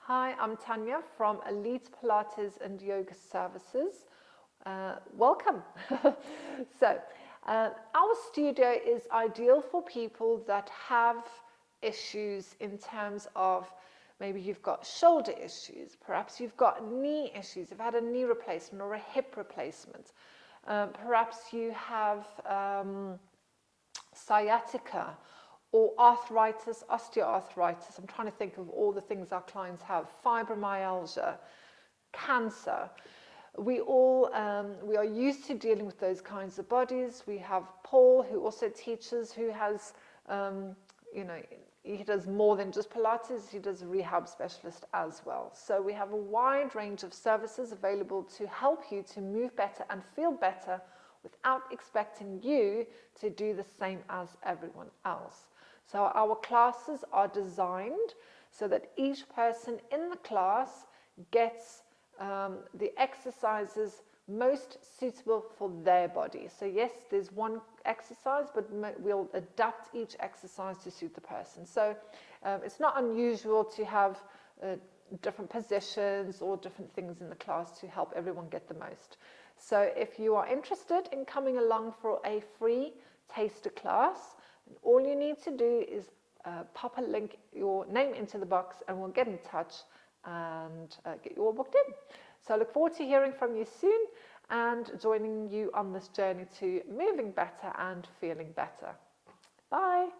Hi, I'm Tanja from Elite Pilates and Yoga Services. Welcome. Our studio is ideal for people that have issues in terms of maybe you've got shoulder issues, perhaps you've got knee issues, you've had a knee replacement or a hip replacement, perhaps you have sciatica or arthritis, osteoarthritis. I'm trying to think of all the things our clients have. Fibromyalgia, cancer. We are used to dealing with those kinds of bodies. We have Paul, who also teaches, who has, he does more than just Pilates. He does a rehab specialist as well. So we have a wide range of services available to help you to move better and feel better without expecting you to do the same as everyone else. So our classes are designed so that each person in the class gets the exercises most suitable for their body. So yes, there's one exercise, but we'll adapt each exercise to suit the person. So it's not unusual to have different positions or different things in the class to help everyone get the most. So if you are interested in coming along for a free taster class, all you need to do is pop a link, your name into the box, and we'll get in touch and get you all booked in. So I look forward to hearing from you soon and joining you on this journey to moving better and feeling better. Bye.